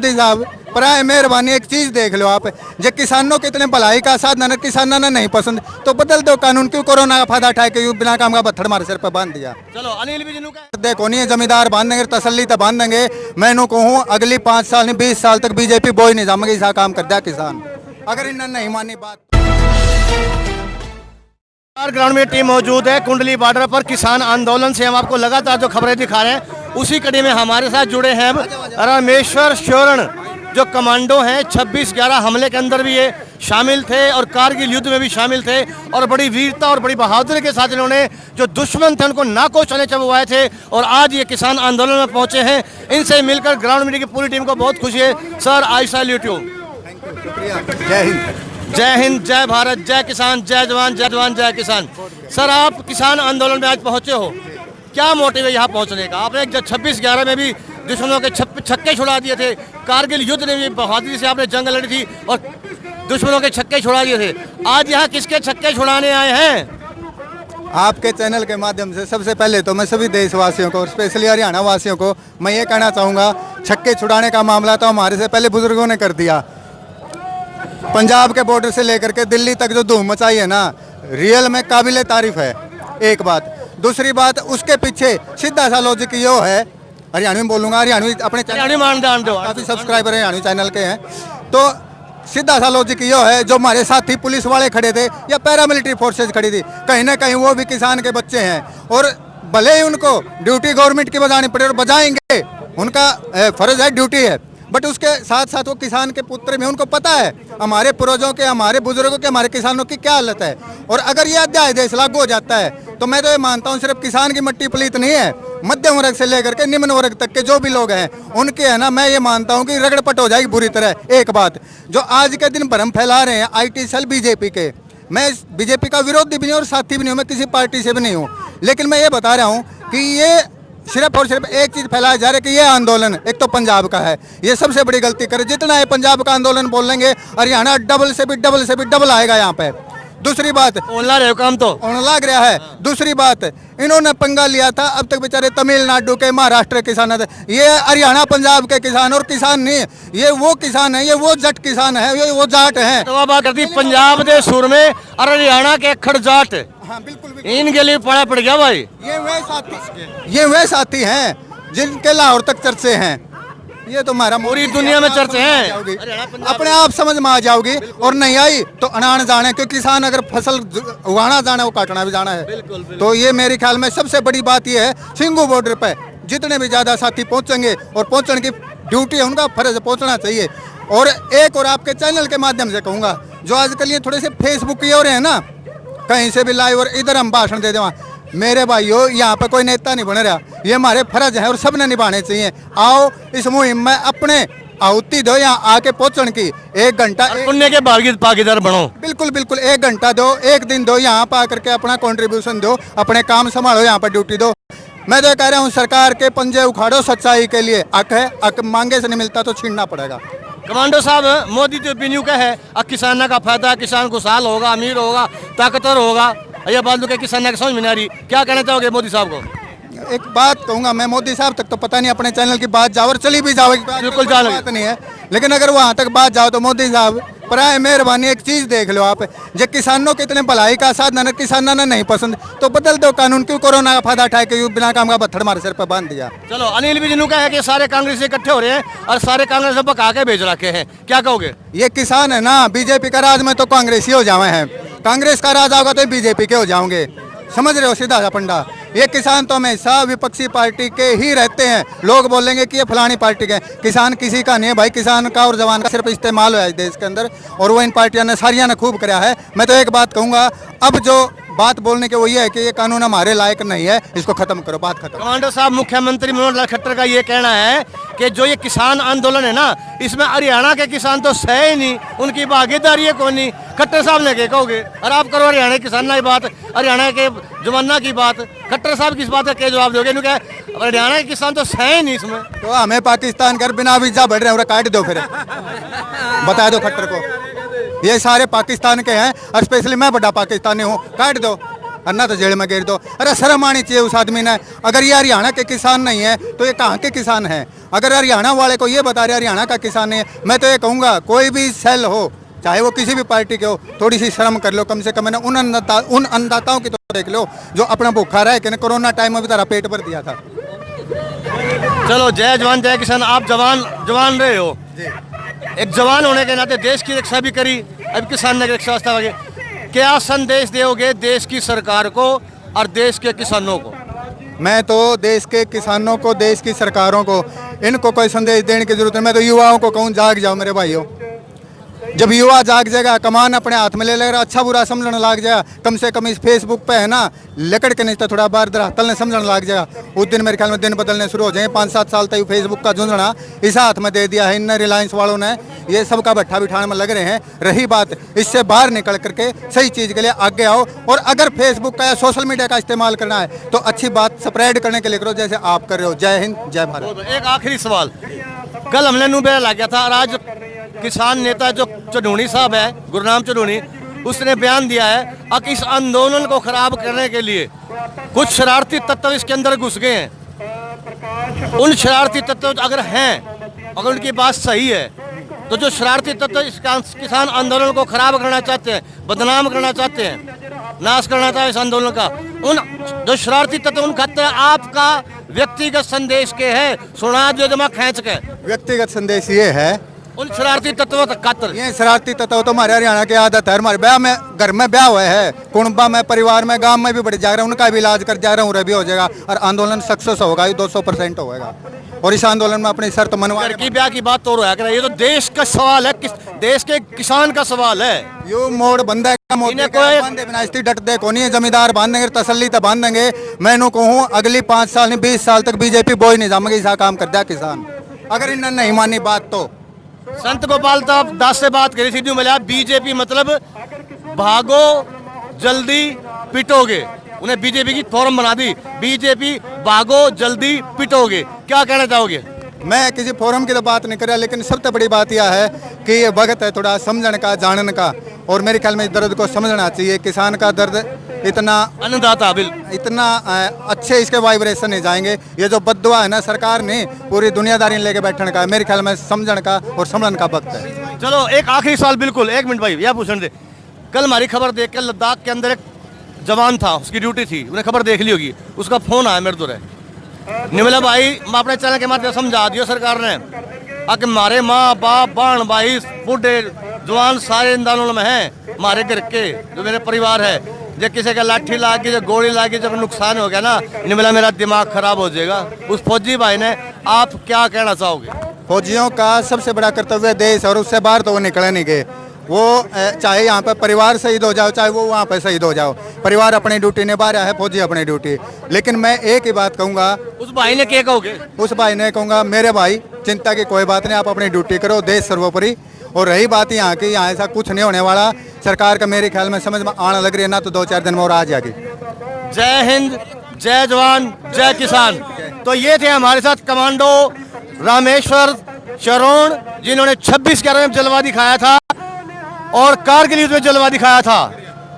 मोदी साहब प्राय मेहरबानी एक चीज देख लो आप, जो किसानों के इतने भलाई का साधन किसानों ने नहीं पसंद तो बदल दो कानून, क्यों कोरोना का फायदा उठाए के बिना काम का पत्थर हमारे सिर पर बांध दिया। चलो अनिल भी जिनू का देखो नहीं जमींदार बांधेंगे तसल्ली तो बांधेंगे। मैं इन्हों कहूँ अगली 5 साल नहीं 20 साल तक बीजेपी बोई नहीं जमेगी, ऐसा काम कर दिया किसान अगर इन्होंने नहीं मानी बात। ग्राउंड में टीम मौजूद है कुंडली बॉर्डर पर किसान आंदोलन से हम आपको लगातार जो खबरें दिखा रहे हैं उसी कड़ी में हमारे साथ जुड़े हैं रामेश्वर शोरण जो कमांडो हैं। 26/11 हमले के अंदर भी ये शामिल थे और कारगिल युद्ध में भी शामिल थे और बड़ी वीरता और बड़ी बहादुरी के साथ इन्होंने जो दुश्मन थे उनको नाकोश होने चबवाए थे और आज ये किसान आंदोलन में पहुंचे हैं। इनसे मिलकर ग्राउंड मीडिया की पूरी टीम को बहुत खुशी है। Sir I salute you. जय हिंद। जय हिंद, जय भारत, जय किसान, जय जवान, जय जवान, जय किसान। सर आप किसान आंदोलन में आज पहुंचे हो, क्या मोटिव है यहाँ पहुंचने का? आपने 26/11 में भी दुश्मनों के छक्के छुड़ा दिए थे, कारगिल युद्ध में भी बहादुरी से आपने जंग लड़ी थी और दुश्मनों के छक्के छुड़ा दिए थे। आज यहाँ किसके छक्के छुड़ाने आए हैं? आपके चैनल के माध्यम से सबसे पहले तो मैं सभी देशवासियों को और स्पेशली हरियाणा वासियों को मैं ये कहना चाहूँगा, छक्के छुड़ाने का मामला तो हमारे से पहले बुजुर्गों ने कर दिया। पंजाब के बॉर्डर से लेकर के दिल्ली तक जो धूम मचाई है ना, रियल में काबिले तारीफ है। एक बात, दूसरी बात उसके पीछे सीधा सा लॉजिक यो है, हरियाणवी बोलूँगा, हरियाणवी अपने काफ़ी सब्सक्राइबर हरियाणवी चैनल के हैं, तो सीधा सा लॉजिक यो है जो हमारे साथी पुलिस वाले खड़े थे या पैरामिलिट्री फोर्सेज खड़ी थी, कहीं ना कहीं वो भी किसान के बच्चे हैं और भले ही उनको ड्यूटी गवर्नमेंट की बजानी पड़े और बजाएंगे, उनका फर्ज है, ड्यूटी है, बट उसके साथ साथ वो किसान के पुत्र में उनको पता है हमारे पूर्वजों के, हमारे बुजुर्गों के, हमारे किसानों की क्या हालत है। और अगर ये अध्याय देश लागू हो जाता है तो मैं तो ये मानता हूँ सिर्फ किसान की मट्टी पलीत नहीं है, मध्यम वर्ग से लेकर के निम्न वर्ग तक के जो भी लोग हैं उनके है ना, मैं ये मानता हूँ कि रगड़पट हो जाएगी बुरी तरह। एक बात जो आज के दिन भ्रम फैला रहे हैं IT सेल बीजेपी के, मैं बीजेपी का विरोधी भी नहीं और साथी भी नहीं हूँ, मैं किसी पार्टी से भी नहीं हूँ, लेकिन मैं ये बता रहा हूँ कि ये सिर्फ और सिर्फ एक चीज़ फैलाया जा रहा है कि ये आंदोलन एक तो पंजाब का है, ये सबसे बड़ी गलती करे। जितना है पंजाब का आंदोलन बोल लेंगे, हरियाणा डबल से भी डबल आएगा यहाँ पे। दूसरी बात काम तो लग रहा है। दूसरी बात इन्होंने पंगा लिया था, अब तक बेचारे तमिलनाडु के, महाराष्ट्र के किसान थे, ये हरियाणा पंजाब के किसान और किसान नहीं, ये वो किसान है, ये वो जट किसान है, ये वो जाट है। तो बात करती पंजाब के सुर में और हरियाणा के अखड़ जाट। हाँ बिल्कुल, इनके लिए पड़ा पड़ गया भाई। ये वे साथी हैं जिनके लाहौर तक चर्चे हैं, ये तो हमारा पूरी दुनिया में चर्चे हैं, अपने आप समझ में आ जाओगी। और नहीं आई तो अनान जाने, क्योंकि किसान अगर फसल उगाना जाना वो काटना भी जाना है। बिल्कुल। तो ये मेरे ख्याल में सबसे बड़ी बात ये है, सिंगू बॉर्डर पे जितने भी ज्यादा साथी पहुंचेंगे और पहुंचने की ड्यूटी है उनका फर्ज पहुंचना चाहिए। और एक और आपके चैनल के माध्यम से कहूँगा, जो आजकल ये थोड़े से फेसबुक ये हो रहे हैं ना, कहीं से भी लाइव और इधर हम भाषण दे दें, मेरे भाइयों यहाँ पे कोई नेता नहीं बन रहा, ये हमारे फर्ज है और सब ने निभाने चाहिए। आओ इस मुहिम में अपने आहुति दो, यहाँ आके पहुँचने की 1 घंटा पुण्य के भागीदार बनो। बिल्कुल 1 घंटा दो, 1 दिन दो, यहाँ पर आकर के अपना कंट्रीब्यूशन दो, अपने काम संभालो, यहाँ पर ड्यूटी दो। मैं तो कह रहा हूँ सरकार के पंजे उखाड़ो, सच्चाई के लिए हक है, हक मांगे से नहीं मिलता तो छीनना पड़ेगा। कमांडो साहब, मोदी तो बिन्यू का है, अब किसानों का फायदा, किसान खुशहाल होगा, अमीर होगा, ताकतवर होगा, ये बात के किसान की समझ में नहीं आ रही, क्या कहना चाहोगे मोदी साहब को? एक बात कहूँगा मैं, मोदी साहब तक तो पता नहीं, अपने चैनल की बात जाओ और चली भी जाओ, बिल्कुल बात नहीं है, लेकिन अगर वहाँ तक बात जाओ तो मोदी साहब प्राय मेहरबानी एक चीज़ देख लो आप, जो किसानों के इतने भलाई का साधन किसानों ने नहीं पसंद तो बदल दो कानून, क्यों कोरोना का फायदा उठाए के बिना काम का पत्थर हमारे सिर पर बांध दिया। चलो अनिल भी जिनू का है कि सारे कांग्रेस इकट्ठे हो रहे हैं और सारे कांग्रेस सब पका के भेज रखे हैं, क्या कहोगे? ये किसान है ना, बीजेपी का राज में तो कांग्रेस ही हो जावे हैं, कांग्रेस का राज होगा तो बीजेपी के हो जाओगे, समझ रहे हो सीधा सा पंडा। ये किसान तो हमेशा विपक्षी पार्टी के ही रहते हैं, लोग बोलेंगे कि ये फलानी पार्टी के, किसान किसी का नहीं है भाई, किसान का और जवान का सिर्फ इस्तेमाल हुआ है देश के अंदर, और वो इन पार्टियों ने सारिया ने खूब कराया है। मैं तो एक बात कहूँगा, अब जो बात बोलने के वो ये है कि ये कानून हमारे लायक नहीं है, इसको खत्म करो, बात खत्म। कमांडर साहब, मुख्यमंत्री मनोहर लाल खट्टर का ये कहना है कि जो ये किसान आंदोलन है ना, इसमें हरियाणा के किसान तो सह ही नहीं, उनकी भागीदारी है कौन नहीं। खट्टर साहब ने क्या कहोगे? और आप करो हरियाणा के किसानों की बात, हरियाणा के जमाना की बात, खट्टर साहब किस बात का क्या जवाब दोगे? हरियाणा के किसान तो सह ही नहीं इसमें। तो हमें पाकिस्तान कर बिना वीजा बढ़ रहे हैं, काट दो फिर, बता दो खट्टर को, ये सारे पाकिस्तान के हैं और स्पेशली मैं बड़ा पाकिस्तानी हूँ, काट दो। और ना तो जेल में गिर दो। अरे शर्म आनी चाहिए उस आदमी ने। अगर ये हरियाणा के किसान नहीं है तो ये कहाँ के किसान हैं? अगर हरियाणा वाले को ये बता रहे हरियाणा का किसान नहीं है, मैं तो ये कहूँगा कोई भी सेल हो, चाहे वो किसी भी पार्टी के हो, थोड़ी सी शर्म कर लो कम से कम। उन अन्नदाताओं की तो देख लो जो अपना भूखा रहे कि कोरोना टाइम में भी तारा पेट भर दिया था। चलो, जय जवान जय किसान। आप जवान रहे हो, एक जवान होने के नाते देश की रक्षा भी करी, अब किसान ने रक्षा व्यवस्था वगैरह, क्या संदेश दोगे देश की सरकार को और देश के किसानों को? मैं तो देश के किसानों को, देश की सरकारों को, इनको कोई संदेश देने की जरूरत है। मैं तो युवाओं को कहूँ, जाग जाओ मेरे भाइयों। जब युवा जाग जाएगा, कमान अपने हाथ में ले लेगा, अच्छा बुरा समझने लग जाएगा, कम से कम इस फेसबुक पे है ना लकड़ के नहीं तो थोड़ा बार धरातल ने समझने लग जाएगा, उस दिन मेरे ख्याल में दिन बदलने शुरू हो जाएंगे। 5-7 साल तक फेसबुक का झुंझुना इस हाथ में दे दिया है इन रिलायंस वालों ने, ये सबका भट्ठा बिठाने में लग रहे हैं। रही बात, इससे बाहर निकल करके सही चीज़ के लिए आगे आओ, और अगर फेसबुक का या सोशल मीडिया का इस्तेमाल करना है तो अच्छी बात स्प्रेड करने के लिए करो, जैसे आप कर रहे हो। जय हिंद, जय भारत। एक आखिरी सवाल, कल हमने नुबेरा ला गया था और आज किसान नेता जो चढ़ूनी साहब है, गुरनाम चढ़ूनी, उसने बयान दिया है कि इस आंदोलन को खराब करने के लिए कुछ शरारती तत्व इसके अंदर घुस गए हैं। उन शरारती तत्व अगर हैं, अगर उनकी बात सही है, तो जो शरारती तत्व इस किसान आंदोलन को खराब करना चाहते हैं, बदनाम करना चाहते हैं, नाश करना चाहते हैं इस आंदोलन का, उन जो शरारती तत्व उन खाते आपका व्यक्तिगत संदेश के है, सुना दो जमा खींच के। व्यक्तिगत संदेश ये है, उन शरारती तत्वों तक खातर, ये शरारती तत्व तो हमारे हरियाणा की आदत है। हमारे ब्याह में, घर में ब्याह हुए है, कुणबा में, परिवार में, गांव में भी बढ़ जा रहे हैं, उनका भी इलाज कर जा रहा हूँ, भी हो जाएगा और आंदोलन सक्सेस होगा, ये 200% होगा। और इस आंदोलन में अपनी शर्त मनवा घर की ब्याह की बात तो रहा है, ये तो देश का सवाल है, देश के किसान का सवाल है। यो मोड़ बंदा बांधे बिना स्थिति डट दे को नहीं है, जमींदार बांधेंगे तसल्ली तो बांधेंगे। मैं नु कहूँ अगली 5 साल नहीं 20 साल तक बीजेपी बोई नहीं जामेगी, ऐसा काम कर दिया किसान, अगर इन्होंने नहीं मानी बात तो। संत गोपाल दास से बात करी सीधू मिला, बीजेपी मतलब भागो जल्दी पिटोगे, उन्हें बीजेपी की फॉर्म बना दी, बीजेपी भागो जल्दी पिटोगे। क्या कहना चाहोगे? मैं किसी फोरम की तो बात नहीं कर रहा, लेकिन सबसे बड़ी बात यह है कि ये वक्त है थोड़ा समझने का, जानने का, और मेरे ख्याल में इस दर्द को समझना चाहिए। किसान का दर्द इतना अन्नदाता बिल इतना अच्छे इसके वाइब्रेशन नहीं जाएंगे। ये जो बद्दुआ है ना, सरकार ने पूरी दुनियादारी लेके बैठने का, मेरे ख्याल में समझने का और समझने का वक्त है। चलो, एक आखिरी सवाल, बिल्कुल 1 मिनट भाई, यह पूछने दे। कल हमारी खबर देख के लद्दाख के अंदर एक जवान था, उसकी ड्यूटी थी, उन्हें खबर देख ली होगी, उसका फोन आया मेरे दूर है, निमला भाई मैं अपने चैनल के माध्यम समझा दियो सरकार ने कि हमारे माँ बाप बाण भाई बूढ़े जवान सारे आंदोलन में हैं, हमारे घर के जो मेरे परिवार है, जब किसी का लाठी लागी, जब गोली लागी, जब नुकसान हो गया ना, निमला मेरा दिमाग खराब हो जाएगा। उस फौजी भाई ने आप क्या कहना चाहोगे? फौजियों का सबसे बड़ा कर्तव्य देश, और उससे बाहर तो वो निकले नहीं गए। वो चाहे यहाँ पर परिवार शहीद हो जाओ, चाहे वो वहाँ पर शहीद हो जाओ, परिवार अपनी ड्यूटी निभा रहा है, फौजी अपनी ड्यूटी। लेकिन मैं एक ही बात कहूँगा, उस भाई ने क्या कहोगे? उस भाई ने कहूँगा, मेरे भाई चिंता की कोई बात नहीं, आप अपनी ड्यूटी करो, देश सर्वोपरि। और रही बात यहाँ की, यहाँ ऐसा कुछ नहीं होने वाला, सरकार का मेरे ख्याल में समझ में आने लग रही है ना, तो 2-4 दिन में और आ जाएगी। जय हिंद, जय जवान, जय किसान। तो ये थे हमारे साथ कमांडो रामेश्वर शरण, जिन्होंने 26/11 में जलवा दिखाया था और कारगिल युद्ध में जलवा दिखाया था,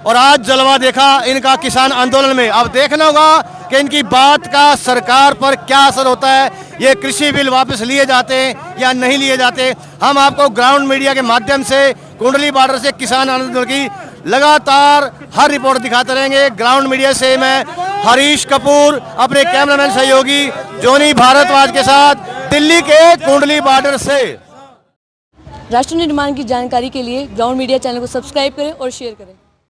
और आज जलवा देखा इनका किसान आंदोलन में। अब देखना होगा कि इनकी बात का सरकार पर क्या असर होता है, ये कृषि बिल वापस लिए जाते हैं या नहीं लिए जाते। हम आपको ग्राउंड मीडिया के माध्यम से कुंडली बॉर्डर से किसान आंदोलन की लगातार हर रिपोर्ट दिखाते रहेंगे। ग्राउंड मीडिया से मैं हरीश कपूर अपने कैमरामैन सहयोगी जोनी भारद्वाज के साथ दिल्ली के कुंडली बॉर्डर से। राष्ट्र निर्माण की जानकारी के लिए ग्राउंड मीडिया चैनल को सब्सक्राइब करें और शेयर करें।